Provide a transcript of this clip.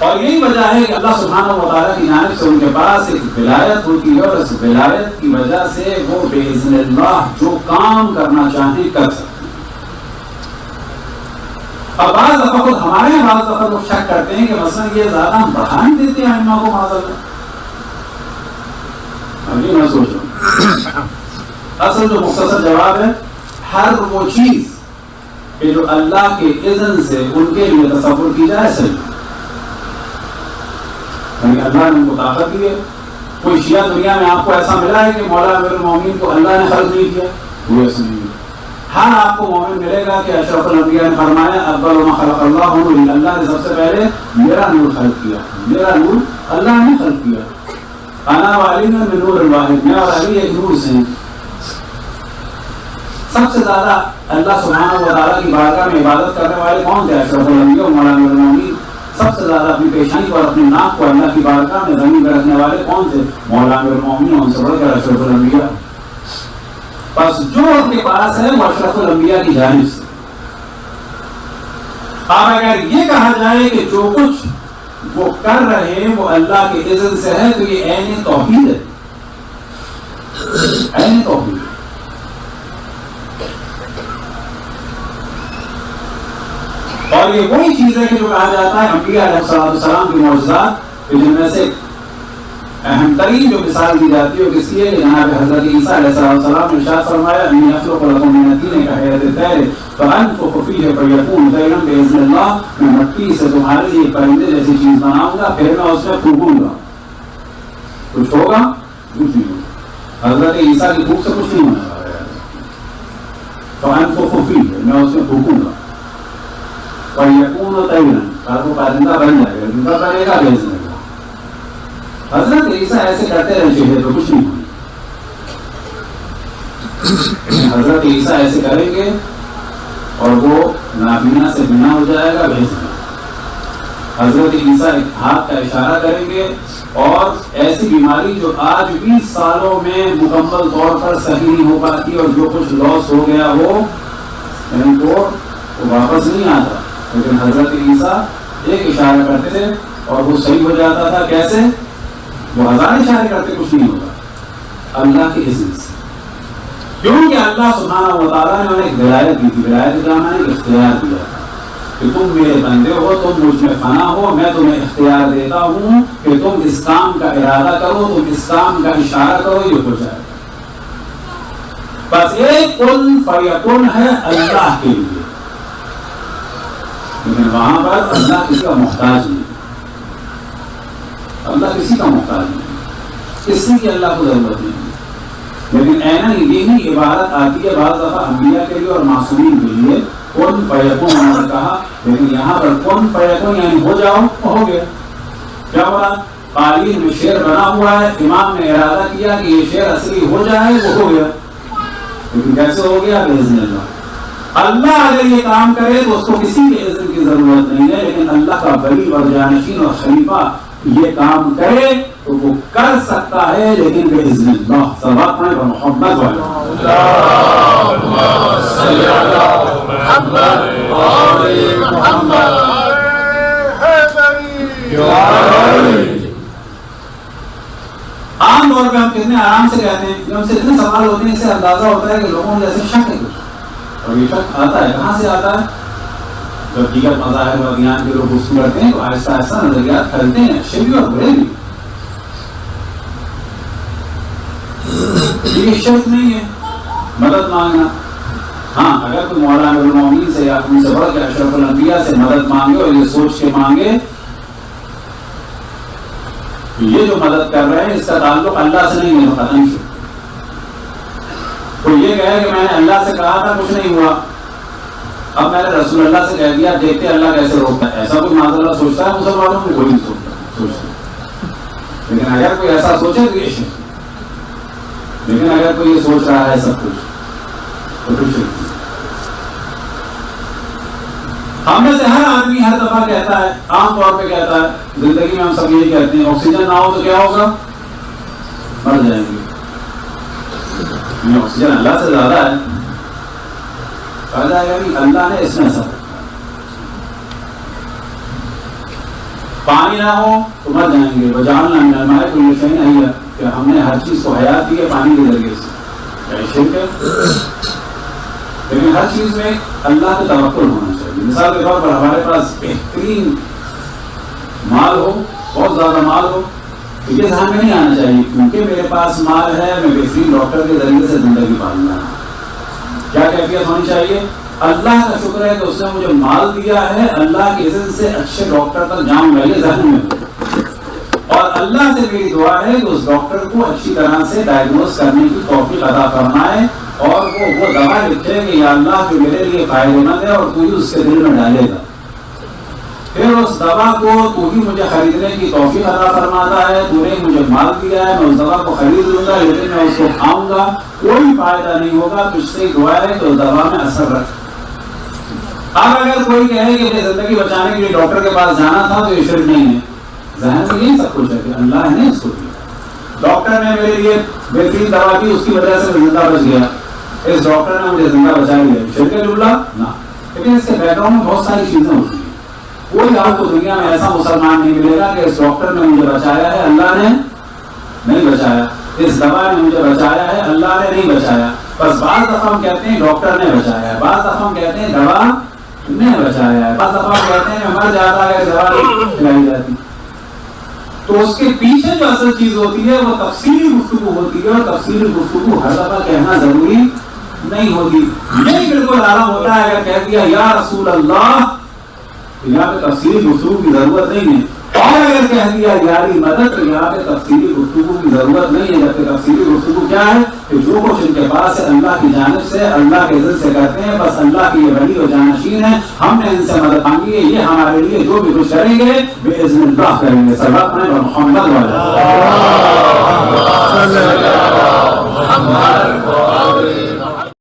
اور یہی وجہ ہے کہ اللہ سبحانہ و تعالیٰ کی جانب سے ان کے پاس ایک ولایت ہوتی ہے، اور اس ولایت کی وجہ سے وہ بإذن اللہ جو کام کرنا چاہیں کر سکتے ہیں۔ اب بعض دفعہ خود ہمارے بعض دفعہ لوگ شک کرتے ہیں کہ مثلا یہ زیادہ ہم بڑھا نہیں دیتے ہیں ائمہ کو معاذ اللہ۔ ابھی میں سوچ رہا ہوں اصل جو مختصر جواب ہے، ہر وہ چیز کہ جو اللہ کے اذن سے ان کے لیے تصور کی جائے صحیح، یعنی اللہ نے ان کو طاقت دی ہے۔ کوئی شیعہ دنیا میں آپ کو ایسا ملا ہے کہ مولا امیر المومنین کو اللہ نے خلق نہیں کیا؟ وہ ایسا نہیں ہے۔ ہر آپ کو مومن ملے گا کہ اشرف الانبیاء نے فرمایا اول ما خلق اللہ نور، اللہ نے سب سے پہلے میرا نور خلق کیا، میرا نور اللہ نے خلق کیا۔ انا وعلی من نور الواحد، میں اور علی ایک نور سے ہیں۔ سب سے زیادہ اللہ سبحانہ و تعالیٰ کی بارگاہ میں عبادت کرنے والے کون تھے؟ اشرف الانبیاء مولا امیر المومنین۔ سب سے زیادہ اپنی پیشانی اور اپنے ناک کو اللہ کی بارگاہ میں زمین پہ رکھنے والے کون تھے؟ مولا امیر المومنین، ان سے بڑھ کر اشرف الانبیاء۔ بس جو ان کے پاس ہے وہ اشرف الانبیاء کی جانب سے۔ اب اگر یہ کہا جائے کہ جو کچھ وہ کر رہے ہیں وہ اللہ کے اذن سے ہے تو یہ عین توحید ہے، عین توحید۔ اور یہ وہی چیز ہے کہ جو کہا جاتا ہے انبیاء علیہ السلام کی معجزات، جن میں سے اہم ترین جو مثال دی جاتی ہے وہ کس کی ہے؟ جناب حضرت عیسیٰ علیہ السلام نے ارشاد فرمایا انی اخلق لکم من الطین کحیۃ الطیر فانفخ فیہ فیکون طیرا باذن اللہ، میں مٹی سے تمہارے لیے پرندے جیسی چیز بناؤں گا، پھر میں اس میں پھونکوں گا، کچھ ہوگا؟ کچھ نہیں ہوگا۔ حضرت عیسیٰ کی پھونک سے کچھ نہیں ہونے والا ہے۔ فانفخ فیہ، میں اس میں پھونکوں گا، فیکون طیرا، وہ پرندہ بن جائے گا، زندہ بنے گا باذن اللہ۔ حضرت عیسیٰ ایسے کرتے رہے چاہیے تو کچھ نہیں ہوگا۔ حضرت عیسیٰ ایسے کریں گے اور وہ نابینا سے بنا ہو جائے گا باذن اللہ۔ حضرت عیسیٰ ایک ہاتھ کا اشارہ کریں گے اور ایسی بیماری جو آج 20 سالوں میں مکمل طور پر صحیح نہیں ہو پاتی اور جو کچھ لاس ہو گیا وہ یعنی وہ واپس نہیں آتا، لیکن حضرت عیسیٰ ایک اشارہ کرتے تھے اور وہ صحیح ہو جاتا تھا۔ کیسے؟ وہ ہزار اشارے کرتے کچھ نہیں ہوتا، اللہ کے اذن سے، کیونکہ اللہ سبحانہ و تعالیٰ نے انہیں ایک ولایت دی تھی۔ ولایت کا میں نے اختیار دیا تھا کہ تم میرے بندے ہو، تم مجھ میں فنا ہو، میں تمہیں اختیار دیتا ہوں کہ تم اس کام کا ارادہ کرو، تم اس کام کا اشارہ کرو، یہ ہو جائے گا۔ بس ایک کن فیکن ہے اللہ کے لیے، لیکن وہاں پر اللہ کسی کا محتاج نہیں، اللہ کسی کا محتاج نہیں، کسی کی اللہ کو ضرورت نہیں۔ لیکن عیناً یہی عبارت آتی ہے بعض دفعہ انبیاء کے لیے اور معصومین کے لیے، کن فیکن انہوں نے کہا، لیکن یہاں پر کن فیکن یعنی ہو جاؤ ہو گیا۔ کیا ہوا؟ قالین میں شعر بنا ہوا ہے، امام نے ارادہ کیا کہ یہ شعر اصلی ہو جائے، وہ ہو گیا، لیکن کیسے ہو گیا؟ باذن اللہ۔ اللہ اگر یہ کام کرے تو اس کو کسی کے اذن کی ضرورت نہیں ہے، لیکن اللہ کا ولی اور جانشین اور خلیفہ یہ کام کرے تو وہ کر سکتا ہے، لیکن باذن اللہ۔ صلوات پڑھیں اور محمد والے اللہم صلی علی محمد وآل محمد۔ عام طور پہ ہم کتنے آرام سے کہتے ہیں، جب ہم سے اتنے سوال ہوتے ہیں، اس سے اندازہ ہوتا ہے کہ لوگوں میں جیسے شک ہے کچھ، اور یہ شک آتا ہے کہاں سے آتا ہے؟ جب دیگر مذاہب اور دیان کے لوگ گفتگو کرتے ہیں تو آہستہ آہستہ نظریات پھیلتے ہیں، اچھے بھی اور برے بھی۔ یہ شرط نہیں ہے مدد مانگنا۔ ہاں اگر کوئی مولا امیر المومنین سے یا ان سے بڑھ کے اشرف الانبیاء سے مدد مانگے اور یہ سوچ کے مانگے یہ جو مدد کر رہے ہیں اس کا تعلق اللہ سے نہیں ہے، ختم شو۔ کوئی یہ کہے کہ میں نے اللہ سے کہا تھا کچھ نہیں ہوا، اب میں نے رسول اللہ سے کہہ دیا، دیکھتے اللہ کیسے روکتا ہے۔ ایسا کوئی معاذ اللہ سوچتا ہے مسلمانوں میں؟ کوئی نہیں سوچتا۔ لیکن اگر کوئی ایسا سوچے تو یہ شرک، لیکن اگر کوئی یہ سوچ رہا ہے سب کچھ تو کچھ شرک۔ ہم میں سے ہر آدمی ہر دفعہ کہتا ہے، عام طور پہ کہتا ہے، زندگی میں ہم سب یہی کہتے ہیں آکسیجن نہ ہو تو کیا ہوگا؟ مر جائیں گے۔ آکسیجن اللہ سے زیادہ ہے، کہا جائے گا کہ اللہ نے اس میں سب پانی نہ ہو تو مر جائیں گے. وجعلنا من الماء كل شيء حي، کہ ہم نے ہر چیز کو حیات دی ہے پانی کے ذریعے سے. کیا شرک ہے؟ لیکن ہر چیز میں اللہ کا توکل ہونا چاہیے. مثال کے طور پر ہمارے پاس بہترین مال ہو، بہت زیادہ مال ہو، تو یہ ذہن میں نہیں آنا چاہیے کیونکہ میرے پاس مال ہے میں بہترین ڈاکٹر کے ذریعے سے زندگی پالنا ہے. کیا کیفیت ہونی چاہیے؟ اللہ کا شکر ہے کہ اس نے مجھے مال دیا ہے، اللہ کے اذن سے اچھے ڈاکٹر تک جاؤں گا، یہ ذہن میں ہو. اور اللہ سے میری دعا ہے کہ اس ڈاکٹر کو اچھی طرح سے ڈائگنوز کرنے کی توفیق عطا فرمائے اور وہ دوا لکھے کہ یا اللہ جو میرے لیے فائدہ مند ہے اور تو ہی اس کے دل میں ڈالے گا. پھر اس دوا کو تو ہی مجھے خریدنے کی توفیق عطا فرماتا ہے، تو نے مجھے مال دیا ہے، میں اس دوا کو خرید لوں گا لیکن میں اس کو کھاؤں گا کوئی فائدہ نہیں ہوگا، تجھ سے دعا ہے کہ اس دوا میں اثر رکھ. اب اگر کوئی کہے کہ مجھے زندگی بچانے کے لیے ڈاکٹر کے پاس جانا تھا تو یہ شرک نہیں ہے. ذہن میں یہی سب کچھ ہے کہ اللہ نے اس کو دیا، ڈاکٹر نے میرے لیے بہترین دوا دی، اس کی وجہ سے میں زندہ بچ گیا، اس ڈاکٹر نے مجھے زندہ بچا لیا. شرک ہے جملہ نہ، لیکن اس کے بیک گراؤنڈ میں بہت ساری چیزیں ہوتی ہیں. کوئی آپ کو دنیا میں ایسا مسلمان نہیں ملے گا کہ اس ڈاکٹر نے مجھے بچایا ہے اللہ نے نہیں بچایا، اس دوا نے مجھے بچایا ہے اللہ نے نہیں بچایا. بس بعض دفعہ ہم کہتے ہیں ڈاکٹر نے بچایا ہے، بعض دفعہ ہم کہتے ہیں دوا نے بچایا ہے، بعض دفعہ کہتے ہیں مر جاتا ہے دوا نہیں کھلائی جاتی. تو اس کے پیچھے جو اصل چیز ہوتی ہے وہ تفصیلی گفتگو ہوتی ہے، اور تفصیلی گفتگو ہر دفعہ کہنا ضروری نہیں ہوتی. یہی بالکل آرام ہوتا ہے اگر کہہ دیا یا رسول اللہ، یہاں پہ تفصیلی گفتگو کی ضرورت نہیں ہے. اور اگر کہہ دیا یاری مدد تو یہاں پہ تفصیلی گفتگو کی ضرورت نہیں ہے. جبکہ تفصیلی گفتگو کیا ہے کہ جو کچھ ان کے پاس ہے اللہ کی جانب سے اللہ کے عزت سے کرتے ہیں، بس اللہ کی یہ ولی و جانشین ہے، ہم نے ان سے مدد مانگی ہے، یہ ہمارے لیے جو بھی کچھ کریں گے باذن اللہ کریں گے. سبق میں محمد والا